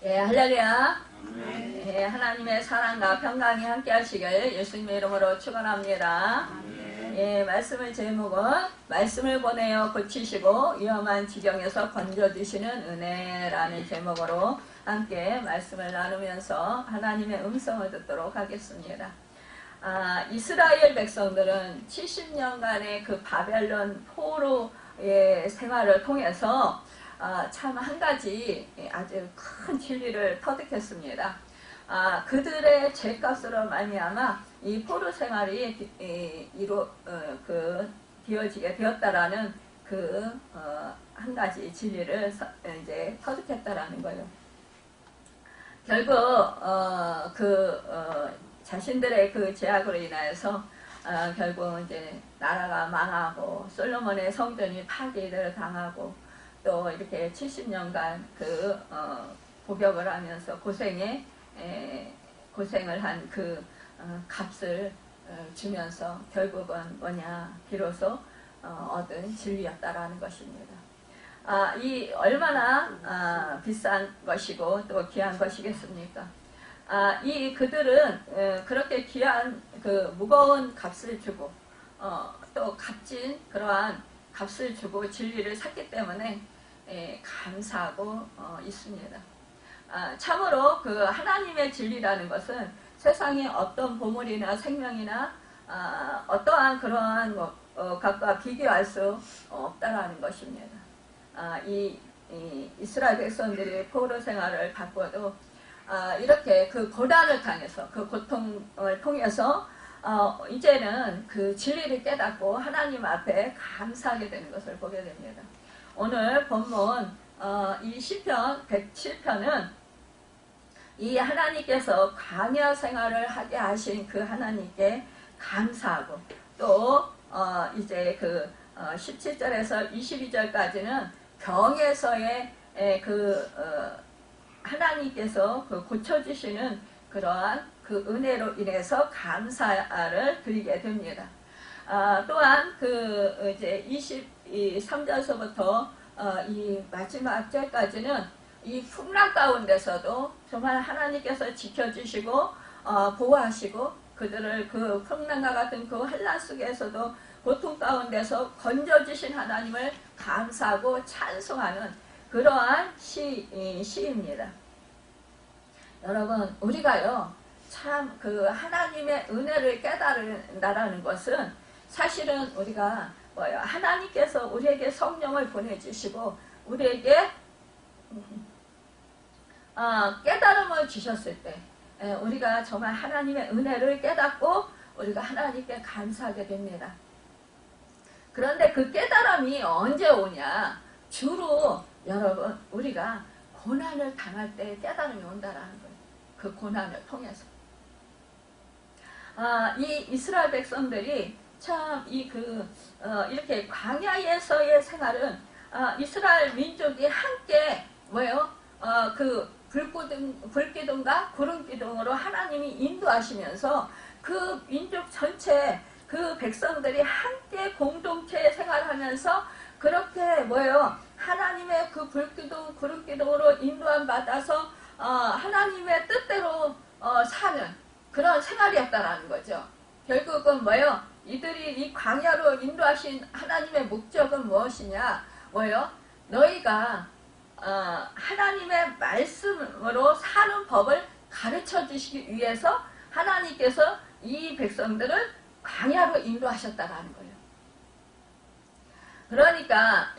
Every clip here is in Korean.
예, 할렐루야. 예, 하나님의 사랑과 평강이 함께 하시길 예수님의 이름으로 축원합니다. 예, 말씀의 제목은 말씀을 보내어 고치시고 위험한 지경에서 건져주시는 은혜라는 제목으로 함께 말씀을 나누면서 하나님의 음성을 듣도록 하겠습니다. 이스라엘 백성들은 70년간의 그 바벨론 포로의 생활을 통해서 참 한 가지 아주 큰 진리를 터득했습니다. 그들의 죄값으로 말미암아 이 포로 생활이 되어지게 되었다라는 그 한 가지 진리를 이제 터득했다라는 거예요. 결국 자신들의 그 죄악으로 인하여서 결국 이제 나라가 망하고 솔로몬의 성전이 파괴를 당하고 또 이렇게 70년간 복역을 하면서 고생을 한 그 값을 주면서 결국은 뭐냐 비로소 얻은 진리였다라는 것입니다. 이 얼마나 비싼 것이고 또 귀한 것이겠습니까? 그들은 그렇게 귀한 그 무거운 값을 주고 또 값진 그러한 값을 주고 진리를 샀기 때문에 감사하고 있습니다. 참으로 그 하나님의 진리라는 것은 세상에 어떤 보물이나 생명이나 어떠한 그러한 것과 비교할 수 없다라는 것입니다. 이스라엘 백성들이 포로 생활을 바꿔도 이렇게 그 고난을 당해서 그 고통을 통해서 이제는 그 진리를 깨닫고 하나님 앞에 감사하게 되는 것을 보게 됩니다. 오늘 본문 이 시편 107편은 이 하나님께서 광야 생활을 하게 하신 그 하나님께 감사하고 또 이제 17절에서 22절까지는 경에서의 하나님께서 고쳐주시는 그러한 그 은혜로 인해서 감사를 드리게 됩니다. 또한 이제 23절서부터 이 마지막 절까지는 이 풍랑 가운데서도 정말 하나님께서 지켜주시고 보호하시고 그들을 그 풍랑과 같은 그 환난 속에서도 고통 가운데서 건져주신 하나님을 감사하고 찬송하는 그러한 시입니다. 여러분, 우리가요 참 그 하나님의 은혜를 깨달은다라는 것은 사실은 우리가 하나님께서 우리에게 성령을 보내주시고 우리에게 깨달음을 주셨을 때 우리가 정말 하나님의 은혜를 깨닫고 우리가 하나님께 감사하게 됩니다. 그런데 그 깨달음이 언제 오냐? 주로 여러분 우리가 고난을 당할 때 깨달음이 온다라는 거예요. 그 고난을 통해서 이 이스라엘 백성들이 참 이렇게 광야에서의 생활은 이스라엘 민족이 함께 그 불기둥과 구름기둥으로 하나님이 인도하시면서 그 민족 전체 그 백성들이 함께 공동체 생활하면서 그렇게 하나님의 그 불기둥 구름기둥으로 인도함 받아서 하나님의 뜻대로 사는 그런 생활이었다라는 거죠. 결국은 이들이 이 광야로 인도하신 하나님의 목적은 무엇이냐? 너희가 하나님의 말씀으로 사는 법을 가르쳐 주시기 위해서 하나님께서 이 백성들을 광야로 인도하셨다라는 거예요. 그러니까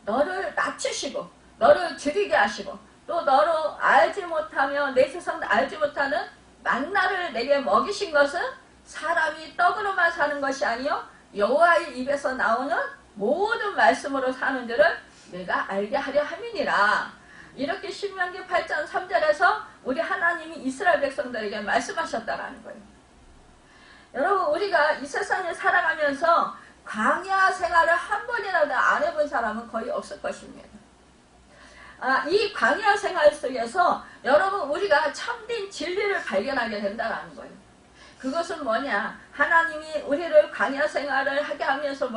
너를 낮추시고 너를 줄이게 하시고 또 너로 알지 못하며 내 세상도 알지 못하는 만나를 내게 먹이신 것은 사람이 떡으로만 사는 것이 아니요 여호와의 입에서 나오는 모든 말씀으로 사는 줄을 내가 알게 하려 함이니라. 이렇게 신명기 8장 3절에서 우리 하나님이 이스라엘 백성들에게 말씀하셨다라는 거예요. 여러분 우리가 이 세상에 살아가면서 광야 생활을 한 번이라도 안 해본 사람은 거의 없을 것입니다. 이 광야 생활 속에서 여러분 우리가 참된 진리를 발견하게 된다는 거예요. 그것은 뭐냐? 하나님이 우리를 광야 생활을 하게 하면서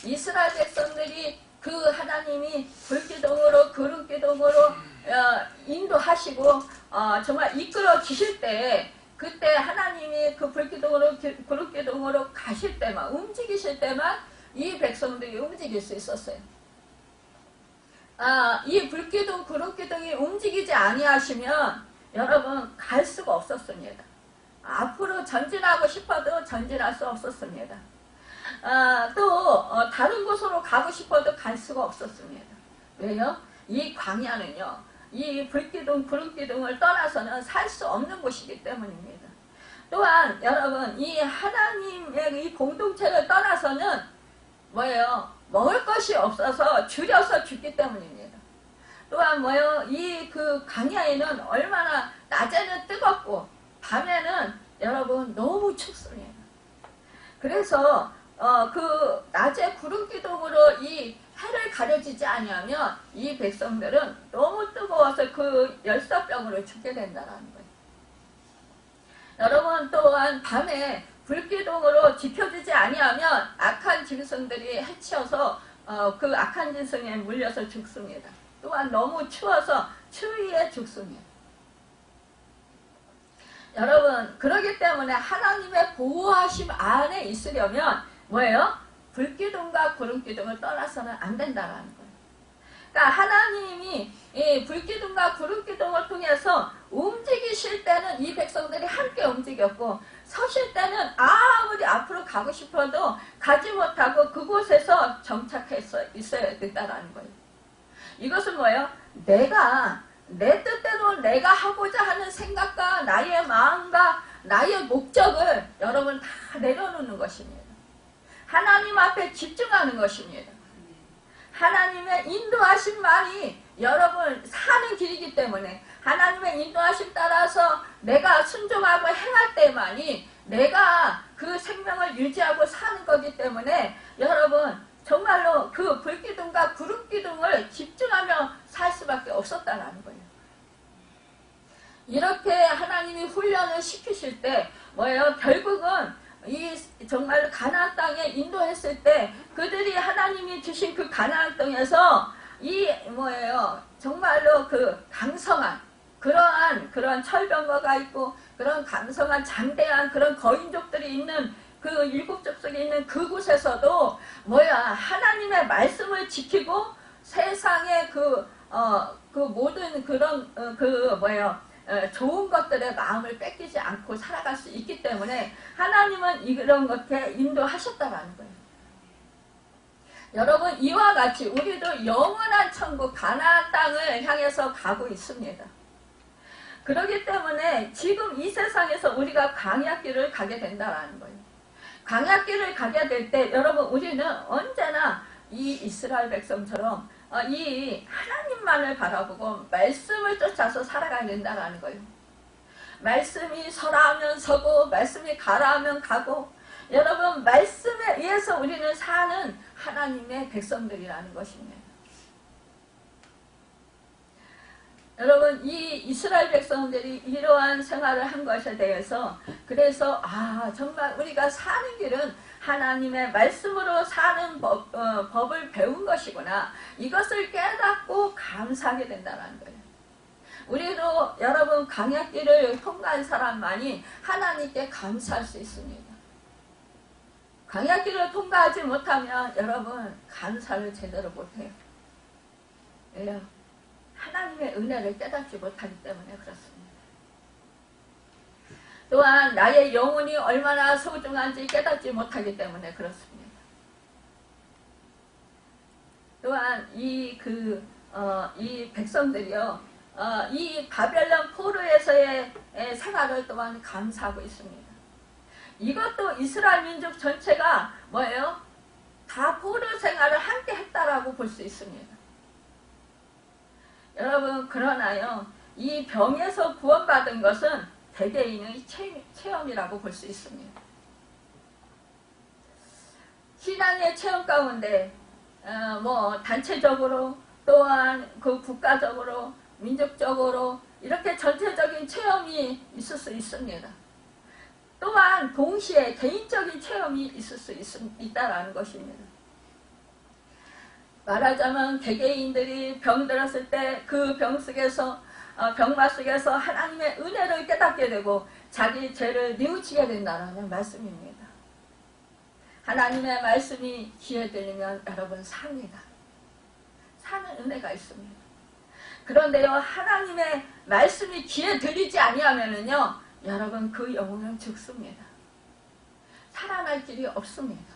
이스라엘 백성들이 그 하나님이 불기둥으로 구름기둥으로 인도하시고 정말 이끌어 주실 때 그때 하나님이 그 불기둥으로 구름기둥으로 가실 때만 움직이실 때만 이 백성들이 움직일 수 있었어요. 이 불기둥 구름기둥이 움직이지 아니하시면 여러분 갈 수가 없었습니다. 앞으로 전진하고 싶어도 전진할 수 없었습니다. 또 다른 곳으로 가고 싶어도 갈 수가 없었습니다. 왜요? 이 광야는요, 이 불기둥 구름기둥을 떠나서는 살 수 없는 곳이기 때문입니다. 또한 여러분 이 하나님의 이 공동체를 떠나서는 뭐예요? 먹을 것이 없어서 줄여서 죽기 때문입니다. 또한 뭐예요? 이 그 광야에는 얼마나 낮에는 뜨겁고 밤에는 여러분 너무 춥습니다. 그래서 그 낮에 구름기둥으로 이 해를 가려지지 아니하면 이 백성들은 너무 뜨거워서 그 열사병으로 죽게 된다는 거예요. 여러분 또한 밤에 불기둥으로 지켜지지 아니하면 악한 짐승들이 해치어서 그 악한 짐승에 물려서 죽습니다. 또한 너무 추워서 추위에 죽습니다. 여러분 그렇기 때문에 하나님의 보호하심 안에 있으려면 뭐예요? 불기둥과 구름기둥을 떠나서는 안 된다는 거예요. 그러니까 하나님이 이 불기둥과 구름기둥을 통해서 움직이실 때는 이 백성들이 함께 움직였고 서실 때는 아무리 앞으로 가고 싶어도 가지 못하고 그곳에서 정착해서 있어야 된다는 거예요. 이것은 뭐예요? 내 뜻대로 내가 하고자 하는 생각과 나의 마음과 나의 목적을 여러분 다 내려놓는 것입니다. 하나님 앞에 집중하는 것입니다. 하나님의 인도하심만이 여러분 사는 길이기 때문에 하나님의 인도하심 따라서 내가 순종하고 행할 때만이 내가 그 생명을 유지하고 사는 거기 때문에 여러분 정말로 그 불기둥과 구름기둥을 집중하며 살 수밖에 없었다는 거예요. 이렇게 하나님이 훈련을 시키실 때 뭐예요? 결국은 이 정말 가나안 땅에 인도했을 때 그들이 하나님이 주신 그 가나안 땅에서 이 뭐예요? 정말로 그 강성한 그런 철병거가 있고 그런 강성한 장대한 그런 거인족들이 있는 그 일곱 족속에 있는 그곳에서도 하나님의 말씀을 지키고 세상의 그 모든 그런 좋은 것들의 마음을 뺏기지 않고 살아갈 수 있기 때문에 하나님은 이런 것에 인도하셨다라는 거예요. 여러분 이와 같이 우리도 영원한 천국 가나안 땅을 향해서 가고 있습니다. 그렇기 때문에 지금 이 세상에서 우리가 광야길을 가게 된다라는 거예요. 광야길을 가게 될 때 여러분 우리는 언제나 이 이스라엘 백성처럼 이 하나님만을 바라보고 말씀을 쫓아서 살아가야 된다는 거예요. 말씀이 서라 하면 서고 말씀이 가라 하면 가고 여러분 말씀에 의해서 우리는 사는 하나님의 백성들이라는 것입니다. 여러분 이 이스라엘 백성들이 이러한 생활을 한 것에 대해서 그래서 정말 우리가 사는 길은 하나님의 말씀으로 사는 법을 배운 것이구나. 이것을 깨닫고 감사하게 된다는 거예요. 우리도 여러분 광야길을 통과한 사람만이 하나님께 감사할 수 있습니다. 광야길을 통과하지 못하면 여러분 감사를 제대로 못해요. 왜요? 하나님의 은혜를 깨닫지 못하기 때문에 그렇습니다. 또한 나의 영혼이 얼마나 소중한지 깨닫지 못하기 때문에 그렇습니다. 또한 이 백성들이요, 이 바벨론 포로에서의 생활을 또한 감사하고 있습니다. 이것도 이스라엘 민족 전체가 뭐예요? 다 포로 생활을 함께 했다라고 볼 수 있습니다. 여러분 그러나요 이 병에서 구원받은 것은 대개인의 체험이라고 볼 수 있습니다. 신앙의 체험 가운데 단체적으로 또한 그 국가적으로 민족적으로 이렇게 전체적인 체험이 있을 수 있습니다. 또한 동시에 개인적인 체험이 있을 수 있다라는 것입니다. 말하자면 개개인들이 병들었을 때 그 병 속에서 병마 속에서 하나님의 은혜를 깨닫게 되고 자기 죄를 뉘우치게 된다는 말씀입니다. 하나님의 말씀이 귀에 들리면 여러분 삽니다. 사는 은혜가 있습니다. 그런데요, 하나님의 말씀이 귀에 들리지 아니하면은요, 여러분 그 영혼은 죽습니다. 살아날 길이 없습니다.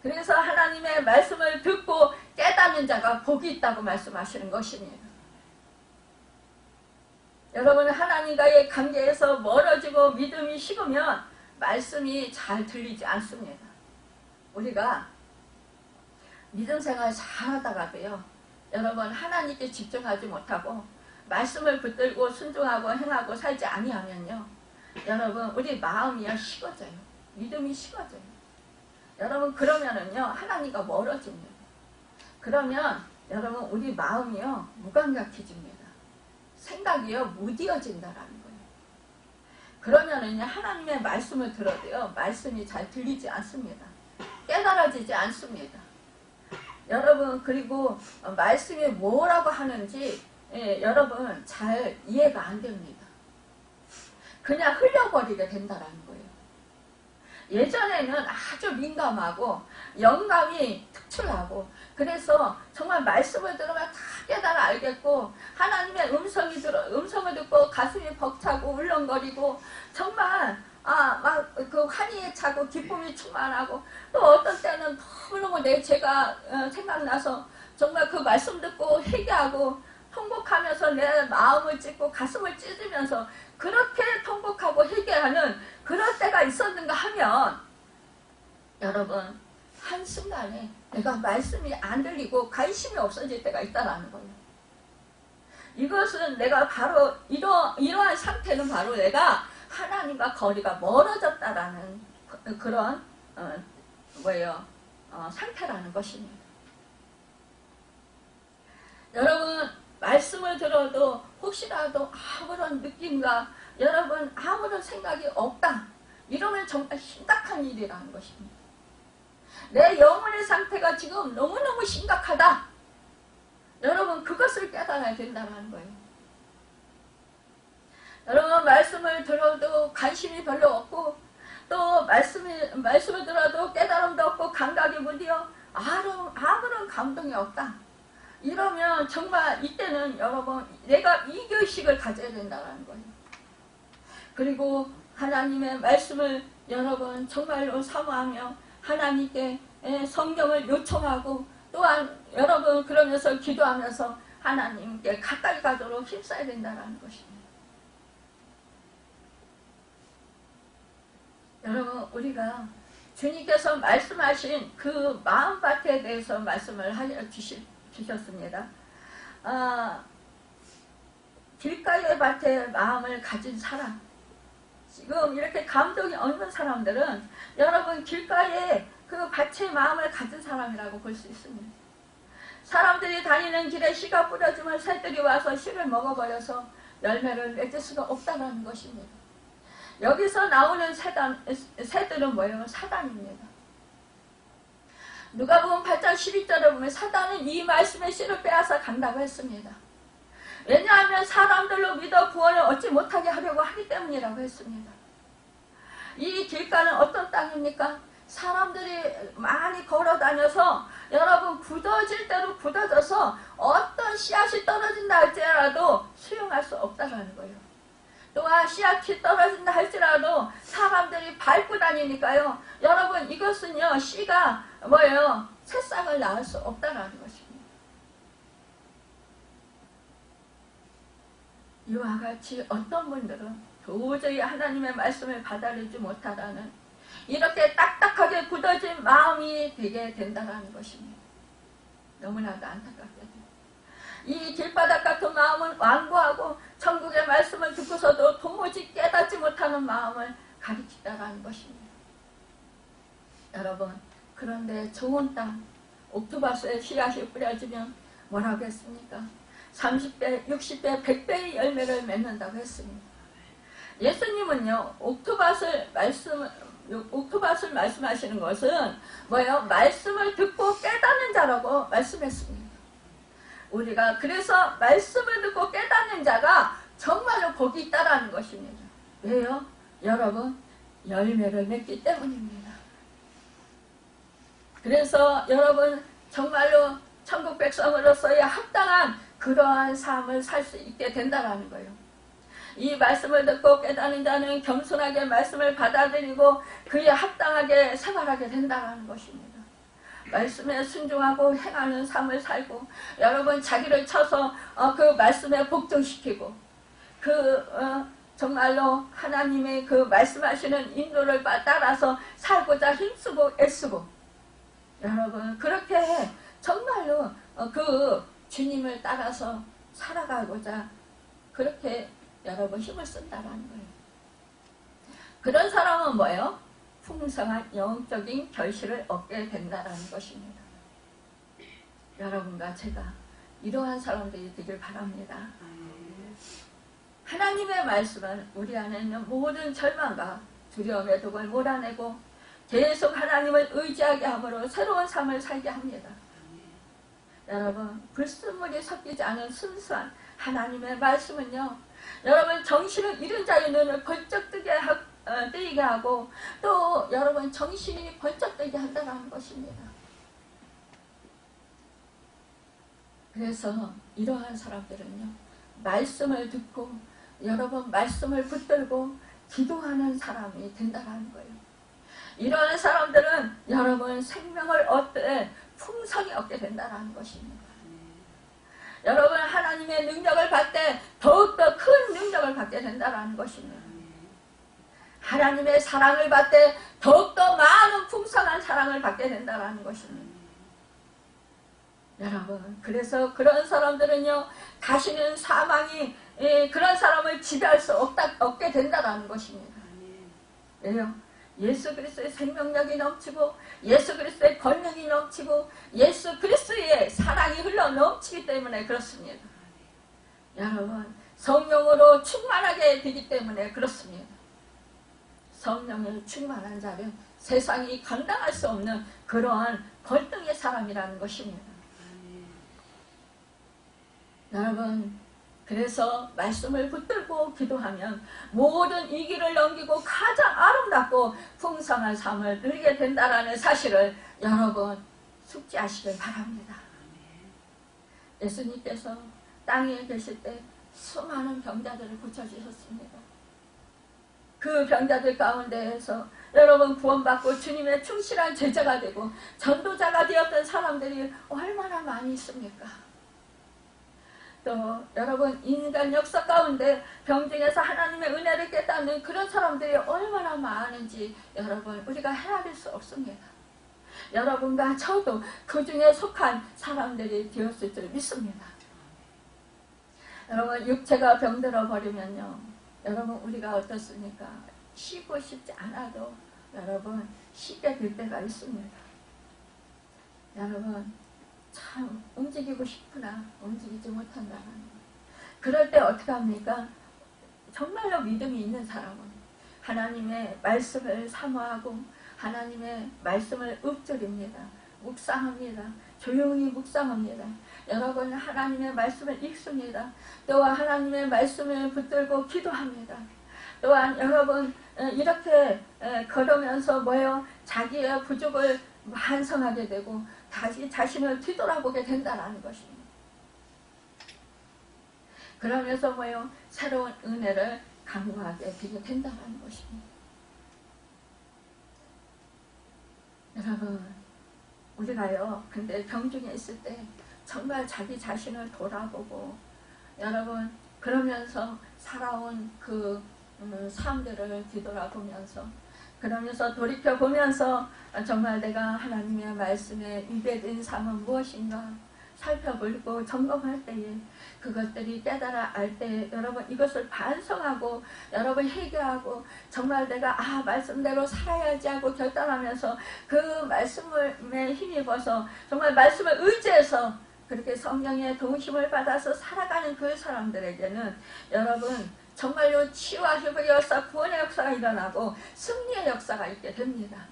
그래서 하나님의 말씀을 듣고 깨닫는 자가 복이 있다고 말씀하시는 것입니다. 여러분, 하나님과의 관계에서 멀어지고 믿음이 식으면 말씀이 잘 들리지 않습니다. 우리가 믿음 생활 잘하다가도요, 여러분 하나님께 집중하지 못하고 말씀을 붙들고 순종하고 행하고 살지 아니하면요, 여러분 우리 마음이요 식어져요. 믿음이 식어져요. 여러분 그러면은요 하나님과 멀어집니다. 그러면 여러분 우리 마음이요 무감각해집니다. 생각이요 무디어진다라는 거예요. 그러면은요 하나님의 말씀을 들어도요 말씀이 잘 들리지 않습니다. 깨달아지지 않습니다. 여러분 그리고 말씀이 뭐라고 하는지 여러분 잘 이해가 안 됩니다. 그냥 흘려버리게 된다라는 거예요. 예전에는 아주 민감하고 영감이 특출나고 그래서 정말 말씀을 들으면 다 깨달아 알겠고 하나님의 음성을 듣고 가슴이 벅차고 울렁거리고 정말 막 그 환희에 차고 기쁨이 충만하고 또 어떤 때는 너무너무 내 죄가 생각나서 정말 그 말씀 듣고 회개하고 통곡하면서 내 마음을 찢고 가슴을 찢으면서 그렇게 통곡하고 회개하는 그럴 때가 있었는가 하면 여러분 한순간에 내가 말씀이 안 들리고 관심이 없어질 때가 있다라는 거예요. 이것은 내가 바로 이러한 상태는 바로 내가 하나님과 거리가 멀어졌다라는 그런 상태라는 것입니다. 여러분 말씀을 들어도 혹시라도 아무런 느낌과 여러분 아무런 생각이 없다. 이러면 정말 심각한 일이라는 것입니다. 내 영혼의 상태가 지금 너무너무 심각하다. 여러분 그것을 깨달아야 된다는 거예요. 여러분 말씀을 들어도 관심이 별로 없고 또 말씀을 들어도 깨달음도 없고 감각이 무디어 아무런 감동이 없다. 이러면 정말 이때는 여러분 내가 이교식을 가져야 된다는 거예요. 그리고 하나님의 말씀을 여러분 정말로 사모하며 하나님께 성경을 요청하고 또한 여러분 그러면서 기도하면서 하나님께 가까이 가도록 힘써야 된다는 것입니다. 여러분 우리가 주님께서 말씀하신 그 마음밭에 대해서 말씀을 주셨습니다. 길가의 밭에 마음을 가진 사람, 지금 이렇게 감동이 없는 사람들은 여러분 길가에 그 밭의 마음을 가진 사람이라고 볼 수 있습니다. 사람들이 다니는 길에 씨가 뿌려지면 새들이 와서 씨를 먹어버려서 열매를 맺을 수가 없다는 것입니다. 여기서 나오는 새들은 뭐예요? 사단입니다. 누가복음 8장 12절에 보면 사단은 이 말씀의 씨를 빼앗아 간다고 했습니다. 왜냐하면 사람들로 믿어 구원을 얻지 못하게 하려고 하기 때문이라고 했습니다. 이 길가는 어떤 땅입니까? 사람들이 많이 걸어다녀서 여러분 굳어질 대로 굳어져서 어떤 씨앗이 떨어진다 할지라도 수용할 수 없다는 거예요. 또한 씨앗이 떨어진다 할지라도 사람들이 밟고 다니니까요. 여러분 이것은요 씨가 뭐예요? 새싹을 낳을 수 없다는 것입니다. 이와 같이 어떤 분들은 도저히 하나님의 말씀을 받아들이지 못하다는 이렇게 딱딱하게 굳어진 마음이 되게 된다는 것입니다. 너무나도 안타깝게도 이 길바닥 같은 마음은 완고하고 천국의 말씀을 듣고서도 도무지 깨닫지 못하는 마음을 가리킨다는 것입니다. 여러분 그런데 좋은 땅 옥토바스에 씨앗이 뿌려지면 뭐라고 했습니까? 30배, 60배, 100배의 열매를 맺는다고 했습니다. 예수님은요 옥토밭을 말씀하시는 것은 뭐예요? 말씀을 듣고 깨닫는 자라고 말씀했습니다. 우리가 그래서 말씀을 듣고 깨닫는 복이 있다라는 것입니다. 왜요? 여러분, 열매를 맺기 때문입니다. 그래서 여러분 정말로 천국 백성으로서의 합당한 그러한 삶을 살 수 있게 된다라는 거예요. 이 말씀을 듣고 깨닫는 자는 겸손하게 말씀을 받아들이고 그에 합당하게 생활하게 된다는 것입니다. 말씀에 순종하고 행하는 삶을 살고 여러분 자기를 쳐서 그 말씀에 복종시키고 정말로 하나님의 그 말씀하시는 인도를 따라서 살고자 힘쓰고 애쓰고 여러분 그렇게 정말로 그 주님을 따라서 살아가고자 그렇게 여러분 힘을 쓴다는 거예요. 그런 사람은 뭐예요? 풍성한 영적인 결실을 얻게 된다는 것입니다. 여러분과 제가 이러한 사람들이 되길 바랍니다. 하나님의 말씀은 우리 안에 있는 모든 절망과 두려움의 독을 몰아내고 계속 하나님을 의지하게 함으로 새로운 삶을 살게 합니다. 여러분 불순물이 섞이지 않은 순수한 하나님의 말씀은요, 여러분 정신을 잃은 자의 눈을 번쩍 뜨게 하고 또 여러분 정신이 번쩍 뜨게 한다는 것입니다. 그래서 이러한 사람들은요, 말씀을 듣고 여러분 말씀을 붙들고 기도하는 사람이 된다는 거예요. 이러한 사람들은 여러분 생명을 얻되 풍성히 얻게 된다는 것입니다. 여러분 하나님의 능력을 받을 때 더욱더 큰 능력을 받게 된다는 것입니다. 하나님의 사랑을 받을 때 더욱더 많은 풍성한 사랑을 받게 된다는 것입니다. 여러분 그래서 그런 사람들은요 다시는 사망이 그런 사람을 지배할 수 없게 된다는 것입니다. 왜요? 예수 그리스도의 생명력이 넘치고 예수 그리스도의 권능이 넘치고 예수 그리스도의 사랑이 흘러 넘치기 때문에 그렇습니다. 여러분 성령으로 충만하게 되기 때문에 그렇습니다. 성령을 충만한 자는 세상이 감당할 수 없는 그러한 권능의 사람이라는 것입니다. 여러분 그래서 말씀을 붙들고 기도하면 모든 위기를 넘기고 가장 아름답고 풍성한 삶을 누리게 된다는 사실을 여러분 숙지하시길 바랍니다. 예수님께서 땅에 계실 때 수많은 병자들을 고쳐주셨습니다. 그 병자들 가운데에서 여러분 구원받고 주님의 충실한 제자가 되고 전도자가 되었던 사람들이 얼마나 많이 있습니까? 또 여러분 인간 역사 가운데 병중에서 하나님의 은혜를 깨닫는 그런 사람들이 얼마나 많은지 여러분 우리가 헤아릴 수 없습니다. 여러분과 저도 그 중에 속한 사람들이 되었을 줄 믿습니다. 여러분 육체가 병들어 버리면요 여러분 우리가 어떻습니까? 쉬고 싶지 않아도 여러분 쉬게 될 때가 있습니다. 여러분 참 움직이고 싶으나 움직이지 못한다는 거. 그럴 때 어떻게 합니까? 정말로 믿음이 있는 사람은 하나님의 말씀을 사모하고 하나님의 말씀을 읊조립니다. 묵상합니다. 조용히 묵상합니다. 여러분 하나님의 말씀을 읽습니다. 또한 하나님의 말씀을 붙들고 기도합니다. 또한 여러분 이렇게 걸으면서 뭐예요? 자기의 부족을 반성하게 되고 다시 자신을 뒤돌아보게 된다는 것입니다. 그러면서 뭐예요? 새로운 은혜를 강구하게 되게 된다는 것입니다. 여러분 우리가요 근데 병중에 있을 때 정말 자기 자신을 돌아보고 여러분 그러면서 살아온 그 삶들을 뒤돌아보면서 그러면서 돌이켜보면서 정말 내가 하나님의 말씀에 위배된 삶은 무엇인가 살펴보고 점검할 때에 그것들이 깨달아 알 때 여러분 이것을 반성하고 여러분 회개하고 정말 내가 말씀대로 살아야지 하고 결단하면서 그 말씀에 힘입어서 정말 말씀을 의지해서 그렇게 성령의 도우심을 받아서 살아가는 그 사람들에게는 여러분 정말로 치유와 회복의 역사, 구원의 역사가 일어나고 승리의 역사가 있게 됩니다.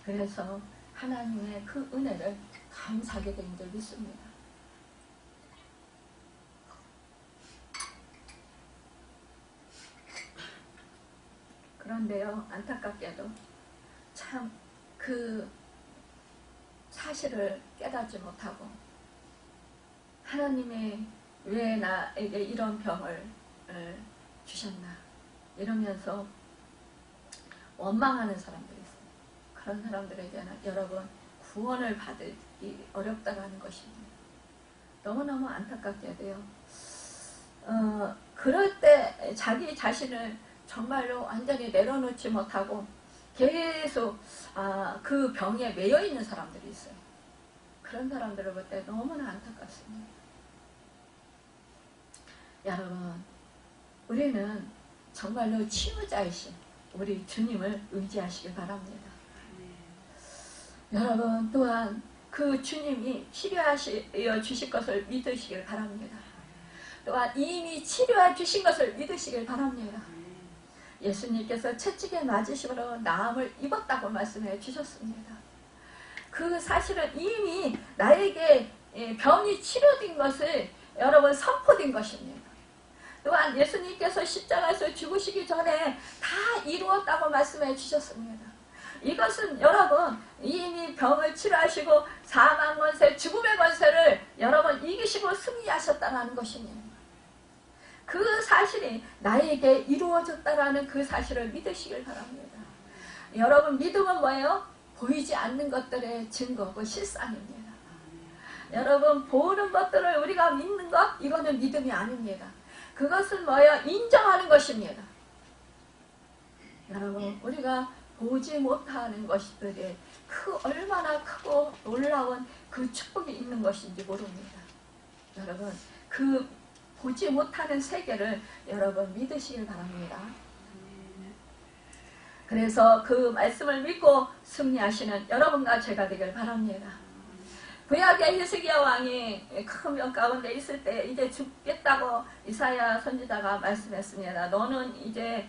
그래서 하나님의 그 은혜를 감사하게 된 줄 믿습니다. 그런데요, 안타깝게도 참 그 사실을 깨닫지 못하고 하나님이 왜 나에게 이런 병을 주셨나 이러면서 원망하는 사람들이 있어요. 그런 사람들에게는 여러분 구원을 받기 어렵다는 것입니다. 너무너무 안타깝게도요. 그럴 때 자기 자신을 정말로 완전히 내려놓지 못하고 계속 그 병에 매여 있는 사람들이 있어요. 그런 사람들을 볼 때 너무나 안타깝습니다. 여러분, 우리는 정말로 치유자이신 우리 주님을 의지하시길 바랍니다. 여러분 또한 그 주님이 치료하여 주실 것을 믿으시길 바랍니다. 또한 이미 치료해 주신 것을 믿으시길 바랍니다. 예수님께서 채찍에 맞으심으로 나음을 입었다고 말씀해 주셨습니다. 그 사실은 이미 나에게 병이 치료된 것을 여러분 선포된 것입니다. 또한 예수님께서 십자가에서 죽으시기 전에 다 이루었다고 말씀해 주셨습니다. 이것은 여러분 이미 병을 치료하시고 사망 권세, 죽음의 권세를 여러분 이기시고 승리하셨다는 것입니다. 그 사실이 나에게 이루어졌다라는 그 사실을 믿으시길 바랍니다. 여러분 믿음은 뭐예요? 보이지 않는 것들의 증거고 실상입니다. 여러분 보는 것들을 우리가 믿는 것 이거는 믿음이 아닙니다. 그것은 뭐예요? 인정하는 것입니다. 여러분 우리가 보지 못하는 것들이 얼마나 크고 놀라운 그 축복이 있는 것인지 모릅니다. 여러분 그 보지 못하는 세계를 여러분 믿으시길 바랍니다. 그래서 그 말씀을 믿고 승리하시는 여러분과 제가 되길 바랍니다. 구약의 히스기야 왕이 큰 병 가운데 있을 때 이제 죽겠다고 이사야 선지자가 말씀했습니다. 너는 이제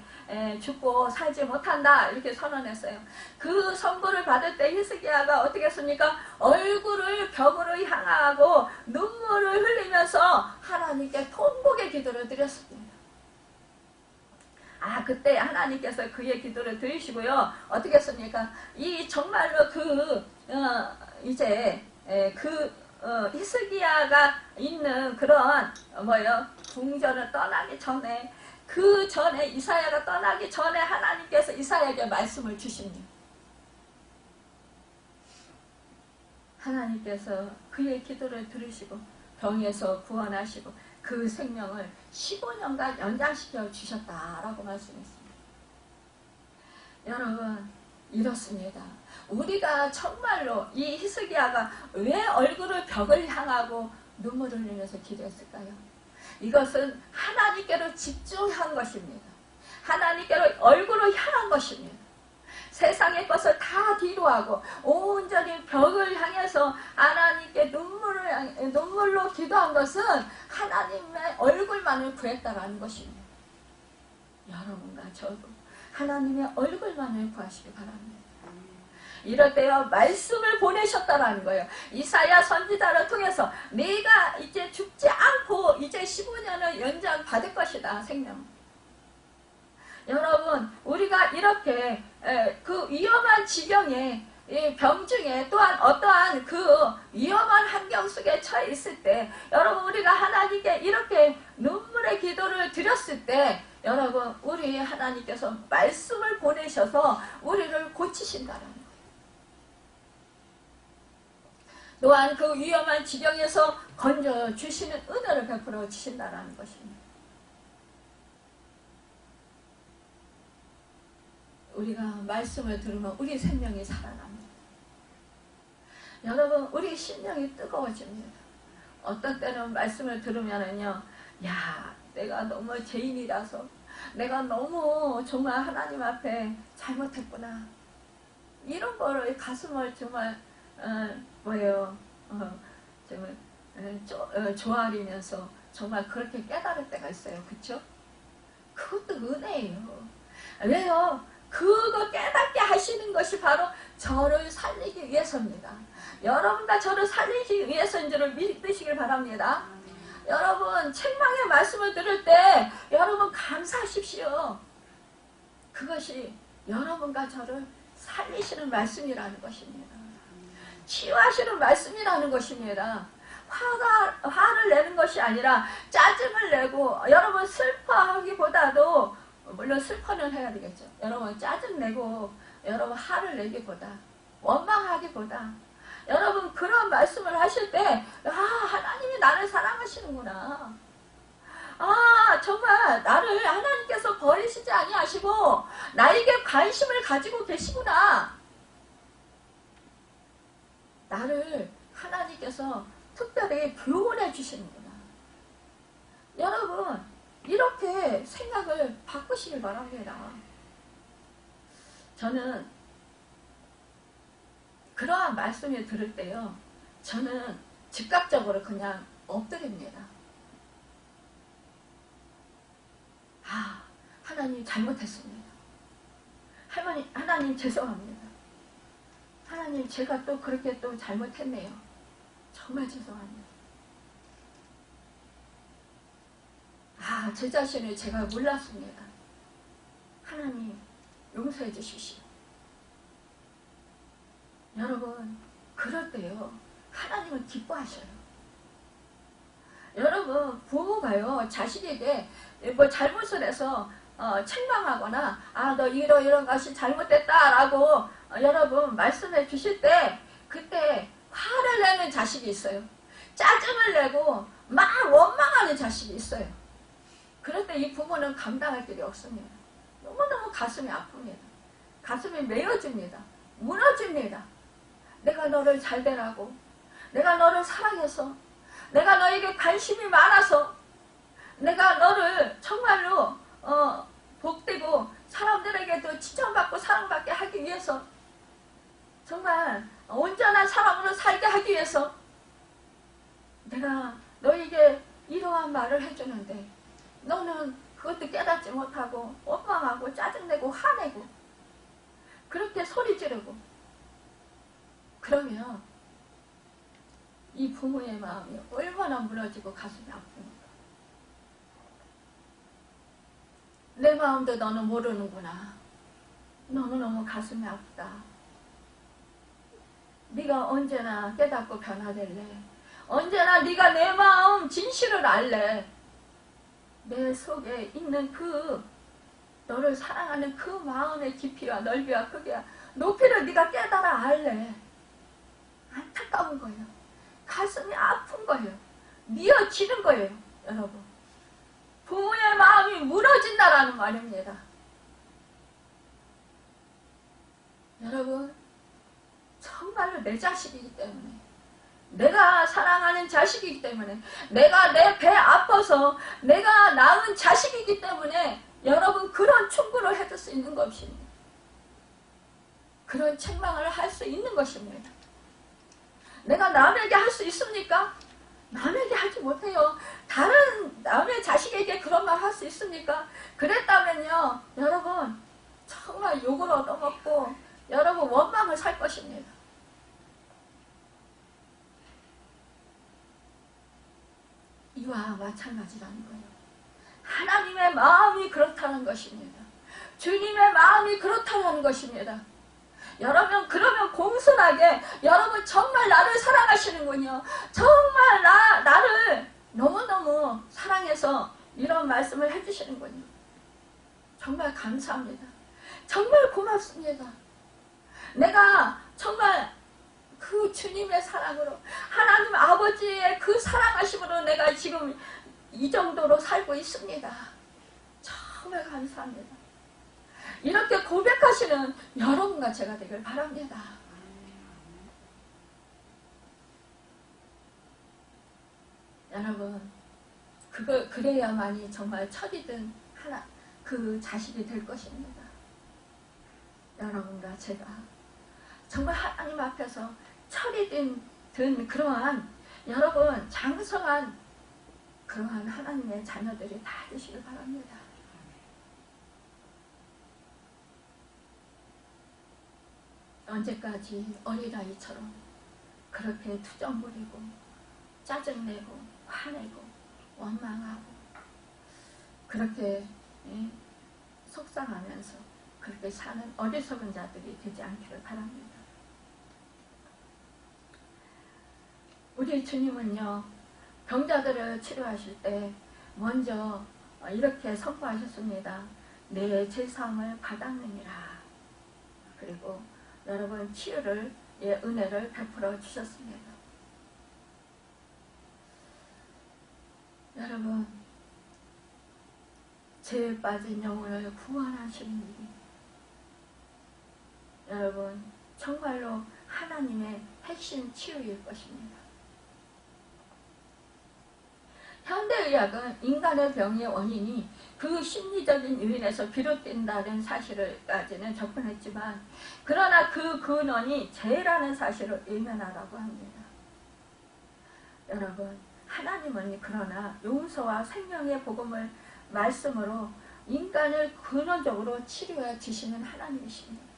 죽고 살지 못한다 이렇게 선언했어요. 그 선고를 받을 때 히스기야가 어떻게 했습니까? 얼굴을 벽으로 향하고 눈물을 흘리면서 하나님께 통곡의 기도를 드렸습니다. 그때 하나님께서 그의 기도를 들으시고요. 어떻게 했습니까? 이 정말로 히스기야가 있는 그런 궁전을 떠나기 전에 그 전에 이사야가 떠나기 전에 하나님께서 이사야에게 말씀을 주십니다. 하나님께서 그의 기도를 들으시고 병에서 구원하시고 그 생명을 15년간 연장시켜 주셨다라고 말씀했습니다. 여러분 이렇습니다. 우리가 정말로 이 히스기야가 왜 얼굴을 벽을 향하고 눈물을 흘리면서 기도했을까요? 이것은 하나님께로 집중한 것입니다. 하나님께로 얼굴을 향한 것입니다. 세상의 것을 다 뒤로 하고 온전히 벽을 향해서 하나님께 눈물로 기도한 것은 하나님의 얼굴만을 구했다라는 것입니다. 여러분과 저도 하나님의 얼굴만을 구하시기 바랍니다. 이럴 때요 말씀을 보내셨다라는 거예요. 이사야 선지자를 통해서 내가 이제 죽지 않고 이제 15년을 연장 받을 것이다 생명. 여러분 우리가 이렇게 그 위험한 지경에 병 중에 또한 어떠한 그 위험한 환경 속에 처해 있을 때 여러분 우리가 하나님께 이렇게 눈물의 기도를 드렸을 때 여러분 우리 하나님께서 말씀을 보내셔서 우리를 고치신다는 거예요. 또한 그 위험한 지경에서 건져주시는 은혜를 베풀어 주신다는 것입니다. 우리가 말씀을 들으면 우리 생명이 살아납니다. 여러분 우리 심령이 뜨거워집니다. 어떤 때는 말씀을 들으면은요, 야 내가 너무 죄인이라서 내가 너무 정말 하나님 앞에 잘못했구나 이런 거를 가슴을 정말 정말 조아리면서 정말 그렇게 깨달을 때가 있어요. 그쵸? 그것도 은혜예요. 왜요? 그거 깨닫게 하시는 것이 바로 저를 살리기 위해서입니다. 여러분과 저를 살리기 위해서인 줄을 믿으시길 바랍니다. 여러분 책망의 말씀을 들을 때 여러분 감사하십시오. 그것이 여러분과 저를 살리시는 말씀이라는 것입니다. 치유하시는 말씀이라는 것입니다. 화를 내는 것이 아니라 짜증을 내고, 여러분 슬퍼하기보다도, 물론 슬퍼는 해야 되겠죠. 여러분 짜증내고 여러분 화를 내기보다, 원망하기보다, 여러분 그런 말씀을 하실 때 하나님이 나를 사랑하시는구나, 정말 나를 하나님께서 버리시지 아니하시고 나에게 관심을 가지고 계시구나, 나를 하나님께서 특별히 교훈해 주시는구나. 여러분 이렇게 생각을 바꾸시길 바랍니다. 저는 그러한 말씀을 들을 때요, 저는 즉각적으로 그냥 엎드립니다. 하나님 잘못했습니다. 하나님 죄송합니다. 하나님 제가 또 그렇게 또 잘못했네요. 정말 죄송합니다. 제 자신을 제가 몰랐습니다. 하나님 용서해 주십시오. 여러분 그럴 때요, 하나님은 기뻐하셔요. 여러분 부모가요, 자식에게 뭐 잘못을 해서 책망하거나 너 이런 것이 잘못됐다라고 여러분 말씀해 주실 때, 그때 화를 내는 자식이 있어요. 짜증을 내고 막 원망하는 자식이 있어요. 그럴 때 이 부모는 감당할 길이 없습니다. 너무너무 가슴이 아픕니다. 가슴이 메어집니다. 무너집니다. 내가 너를 잘 되라고, 내가 너를 사랑해서, 내가 너에게 관심이 많아서, 내가 너를 정말로 복되고 사람들에게도 칭찬받고 사랑받게 하기 위해서, 정말 온전한 사람으로 살게 하기 위해서 내가 너에게 이러한 말을 해주는데 너는 그것도 깨닫지 못하고 원망하고 짜증내고 화내고 그렇게 소리 지르고, 그러면 이 부모의 마음이 얼마나 무너지고 가슴이 아픕니까? 내 마음도 너는 모르는구나. 너무너무 가슴이 아프다. 네가 언제나 깨닫고 변화될래. 언제나 네가 내 마음 진실을 알래. 내 속에 있는 너를 사랑하는 그 마음의 깊이와 넓이와 크기와 높이를 네가 깨달아 알래. 안타까운 거예요. 가슴이 아픈 거예요. 미어지는 거예요. 여러분, 부모의 마음이 무너진다라는 말입니다. 여러분, 정말로 내 자식이기 때문에, 내가 사랑하는 자식이기 때문에, 내가 내 배 아파서 내가 낳은 자식이기 때문에 여러분 그런 충고를 해줄 수 있는 것입니다. 그런 책망을 할 수 있는 것입니다. 내가 남에게 할 수 있습니까? 남에게 하지 못해요. 다른 남의 자식에게 그런 말 할 수 있습니까? 그랬다면요, 여러분 정말 욕을 얻어먹고 여러분 원망을 살 것입니다. 이와 마찬가지라는 거예요. 하나님의 마음이 그렇다는 것입니다. 주님의 마음이 그렇다는 것입니다. 여러분 그러면 공손하게, 여러분 정말 나를 사랑하시는군요. 정말 나를 너무너무 사랑해서 이런 말씀을 해주시는군요. 정말 감사합니다. 정말 고맙습니다. 내가 정말 그 주님의 사랑으로, 하나님 아버지의 그 사랑하심으로 내가 지금 이 정도로 살고 있습니다. 정말 감사합니다. 이렇게 고백하시는 여러분과 제가 되길 바랍니다. 여러분, 그래야만이 정말 철이든 그 자식이 될 것입니다. 여러분과 제가 정말 하나님 앞에서 철이든 그러한 여러분 장성한 그러한 하나님의 자녀들이 다 되시길 바랍니다. 언제까지 어린아이처럼 그렇게 투정 부리고 짜증내고 화내고 원망하고 그렇게 속상하면서 그렇게 사는 어리석은 자들이 되지 않기를 바랍니다. 우리 주님은요, 병자들을 치료하실 때 먼저 이렇게 선포하셨습니다. 내 제사함을 받았느니라. 그리고 여러분 치유를, 은혜를 베풀어 주셨습니다. 여러분, 죄에 빠진 영혼을 구원하시는 일이 여러분 정말로 하나님의 핵심 치유일 것입니다. 현대의학은 인간의 병의 원인이 그 심리적인 요인에서 비롯된다는 사실까지는 접근했지만, 그러나 그 근원이 죄라는 사실을 외면하라고 합니다. 여러분, 하나님은 그러나 용서와 생명의 복음을 말씀으로 인간을 근원적으로 치료해 주시는 하나님이십니다.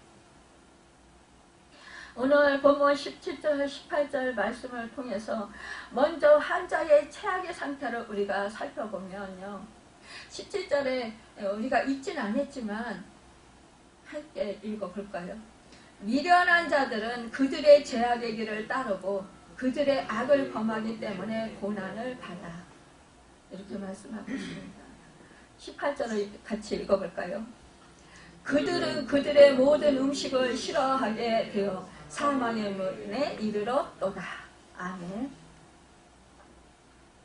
오늘 본문 17절, 18절 말씀을 통해서 먼저 환자의 최악의 상태를 우리가 살펴보면요. 17절에 우리가 읽진 않았지만 함께 읽어볼까요? 미련한 자들은 그들의 죄악의 길을 따르고 그들의 악을 범하기 때문에 고난을 받아. 이렇게 말씀하고 있습니다. 18절을 같이 읽어볼까요? 그들은 그들의 모든 음식을 싫어하게 되어 사망의 문에 이르렀도다. 아멘.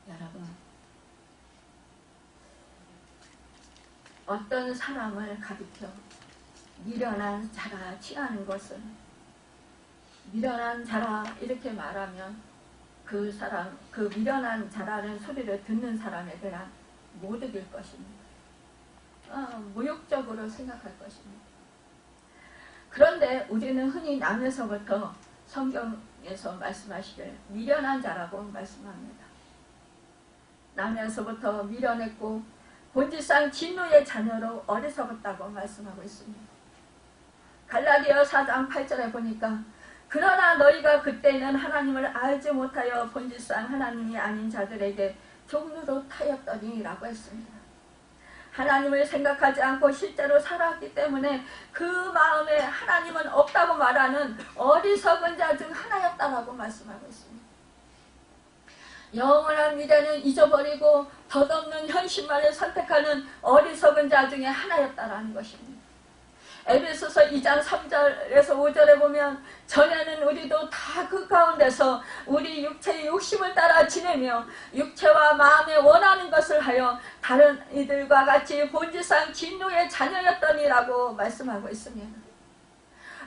여러분, 어떤 사람을 가리켜 미련한 자라 칭하는 것은, 미련한 자라 이렇게 말하면 그 사람, 그 미련한 자라는 소리를 듣는 사람에게는 못 이길 것입니다. 모욕적으로 생각할 것입니다. 그런데 우리는 흔히 남에서부터 성경에서 말씀하시길 미련한 자라고 말씀합니다. 남에서부터 미련했고 본질상 진노의 자녀로 어리석었다고 말씀하고 있습니다. 갈라디아 4장 8절에 보니까 그러나 너희가 그때는 하나님을 알지 못하여 본질상 하나님이 아닌 자들에게 종로로 타였더니 라고 했습니다. 하나님을 생각하지 않고 실제로 살았기 때문에 그 마음에 하나님은 없다고 말하는 어리석은 자 중 하나였다라고 말씀하고 있습니다. 영원한 미래는 잊어버리고 덧없는 현실만을 선택하는 어리석은 자 중에 하나였다라는 것입니다. 에베소서 2장 3절에서 5절에 보면 전에는 우리도 다 그 가운데서 우리 육체의 욕심을 따라 지내며 육체와 마음에 원하는 것을 하여 다른 이들과 같이 본질상 진노의 자녀였더니라고 말씀하고 있습니다.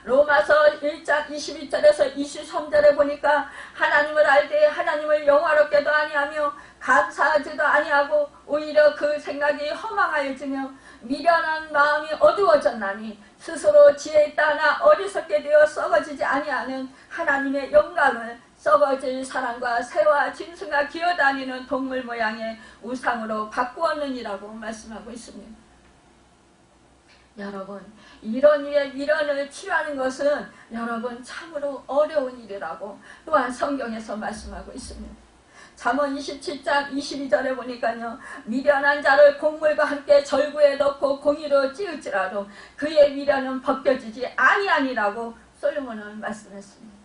로마서 1장 22절에서 23절에 보니까 하나님을 알되 하나님을 영화롭게도 아니하며 감사하지도 아니하고 오히려 그 생각이 허망하여지며 미련한 마음이 어두워졌나니 스스로 지혜 있다 하나 어리석게 되어 썩어지지 아니하는 하나님의 영광을 썩어질 사람과 새와 짐승과 기어다니는 동물 모양의 우상으로 바꾸었느니라고 말씀하고 있습니다. 여러분, 이런 이의 미련을 치유하는 것은 여러분 참으로 어려운 일이라고 또한 성경에서 말씀하고 있습니다. 잠언 27장 22절에 보니까요, 미련한 자를 곡물과 함께 절구에 넣고 공의로 찌을지라도 그의 미련은 벗겨지지 아니하니라고 솔로몬은 말씀했습니다.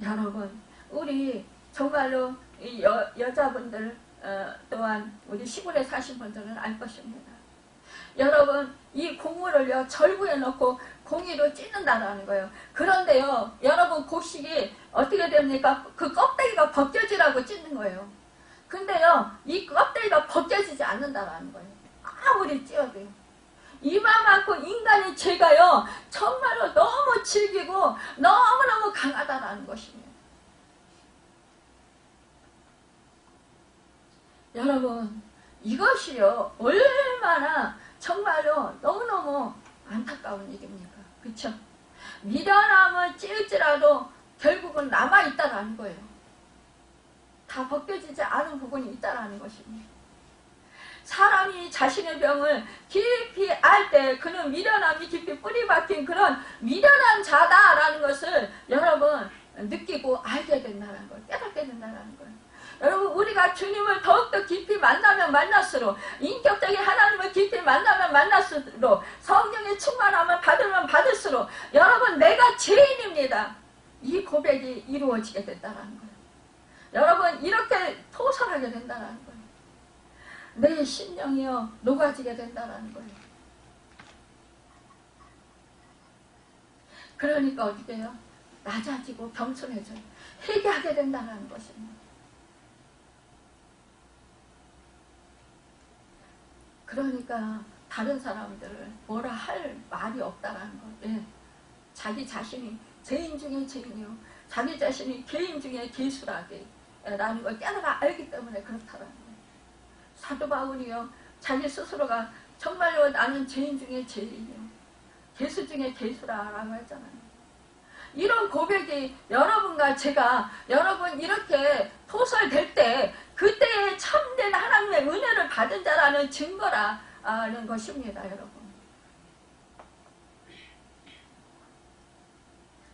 여러분, 우리 정말로 이 여자분들 또한 우리 시골에 사신 분들은 알 것입니다. 여러분, 이 곡물을요 절구에 넣고 공의로 찢는다라는 거예요. 그런데요, 여러분 곡식이 어떻게 됩니까? 그 껍데기가 벗겨지라고 찢는 거예요. 근데요, 이 껍데기가 벗겨지지 않는다라는 거예요. 아무리 찢어도요. 이만큼 인간의 죄가요 정말로 너무 질기고 너무너무 강하다라는 것입니다. 여러분, 이것이요 얼마나 정말로 너무너무 안타까운 일입니까? 그렇죠? 미련함을 찌을지라도 결국은 남아있다라는 거예요. 다 벗겨지지 않은 부분이 있다라는 것입니다. 사람이 자신의 병을 깊이 알 때 그는 미련함이 깊이 뿌리 박힌 그런 미련한 자다라는 것을 여러분 느끼고 알게 된다는 걸, 깨닫게 된다는 거예요. 여러분 우리가 주님을 더욱더 깊이 만나면 만날수록 인격적인 하나님을 깊이 만나면 만날수록 성령의 충만함을 받으면 받을수록 여러분 내가 죄인입니다. 이 고백이 이루어지게 된다는 거예요. 여러분 이렇게 토설하게 된다는 거예요. 내 심령이요 녹아지게 된다는 거예요. 그러니까 어떻게 해요? 낮아지고 겸손해져요. 회개하게 된다는 것입니다. 그러니까 다른 사람들을 뭐라 할 말이 없다라는 거예요. 예. 자기 자신이 죄인 중에 죄인이요. 자기 자신이 개인 중에 개수라게 라는 걸 깨달아 알기 때문에 그렇다라는 거예요. 사도 바울이요. 자기 스스로가 정말로 나는 죄인 중에 죄인이요. 개수 중에 개수라고 했잖아요. 이런 고백이 여러분과 제가 여러분 이렇게 토설될 때 그때의 참된 하나님의 은혜를 받은 자라는 증거라는 것입니다. 여러분.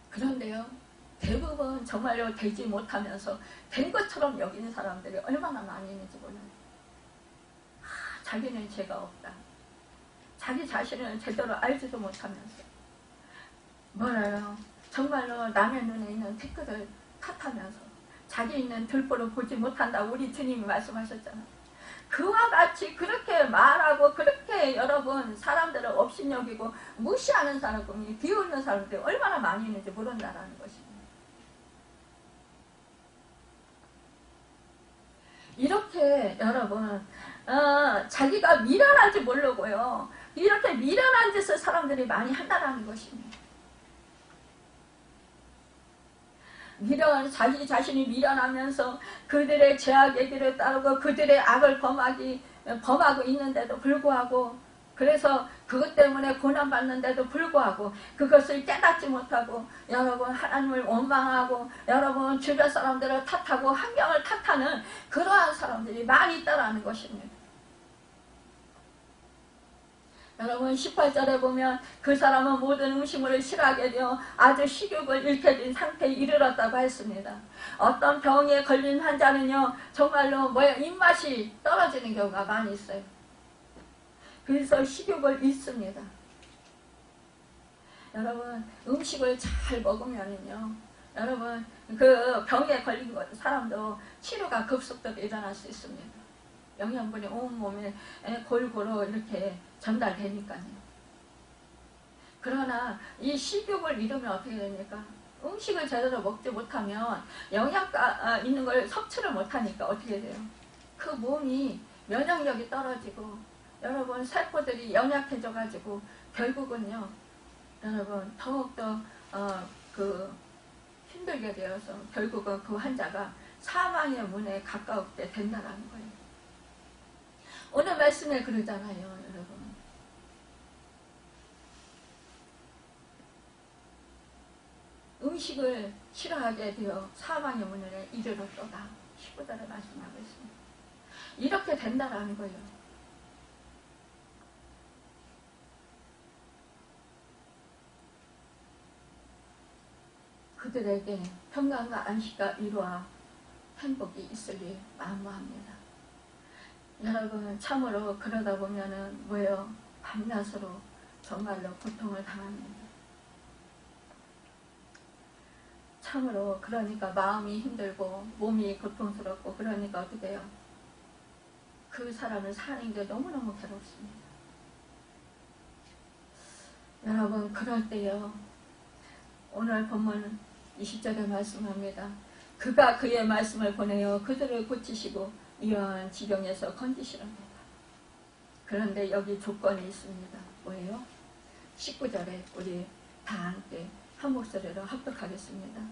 그런데요. 대부분 정말로 되지 못하면서 된 것처럼 여기는 사람들이 얼마나 많이 있는지 몰라요. 자기는 죄가 없다. 자기 자신을 제대로 알지도 못하면서 뭐라요? 정말로 남의 눈에 있는 티끌을 탓하면서 자기 있는 들보를 보지 못한다. 우리 주님이 말씀하셨잖아요. 그와 같이 그렇게 말하고 그렇게 여러분 사람들을 업신여기고 무시하는 사람이 비웃는 사람들이 얼마나 많이 있는지 모른다는 것입니다. 이렇게 여러분 자기가 미련한지 모르고요. 이렇게 미련한 짓을 사람들이 많이 한다는 것입니다. 자기 자신이 미련하면서 그들의 죄악의 길을 따르고 그들의 악을 범하고 있는데도 불구하고 그래서 그것 때문에 고난받는데도 불구하고 그것을 깨닫지 못하고 여러분 하나님을 원망하고 여러분 주변 사람들을 탓하고 환경을 탓하는 그러한 사람들이 많이 있다는 것입니다. 여러분 18절에 보면 그 사람은 모든 음식물을 싫어하게 되어 아주 식욕을 잃게 된 상태에 이르렀다고 했습니다. 어떤 병에 걸린 환자는요 정말로 입맛이 떨어지는 경우가 많이 있어요. 그래서 식욕을 잃습니다. 여러분 음식을 잘 먹으면요 여러분 그 병에 걸린 사람도 치료가 급속도로 일어날 수 있습니다. 영양분이 온몸에 골고루 이렇게 전달되니까요. 그러나 이 식욕을 잃으면 어떻게 됩니까? 음식을 제대로 먹지 못하면 영양가 있는 걸 섭취를 못하니까 어떻게 돼요? 그 몸이 면역력이 떨어지고 여러분 세포들이 연약해져 가지고 결국은요 여러분 더욱더 힘들게 되어서 결국은 그 환자가 사망의 문에 가까우게 된다는 거예요. 오늘 말씀에 그러잖아요, 여러분. 음식을 싫어하게 되어 사망의 문에 이르렀도다. 19절에 말씀하고 있습니다. 이렇게 된다라는 거예요. 그들에게 평강과 안식과 위로와 행복이 있으리 만무합니다. 여러분 참으로 그러다 보면은 뭐예요? 밤낮으로 정말로 고통을 당합니다. 참으로 그러니까 마음이 힘들고 몸이 고통스럽고 그러니까 어떻게 해요? 그 사람을 사는 게 너무너무 괴롭습니다. 여러분 그럴 때요 오늘 본문 20절에 말씀합니다. 그가 그의 말씀을 보내어 그들을 고치시고 이러한 지경에서 건지시랍니다. 그런데 여기 조건이 있습니다. 뭐예요? 19절에 우리 다 함께 한 목소리로 합독하겠습니다.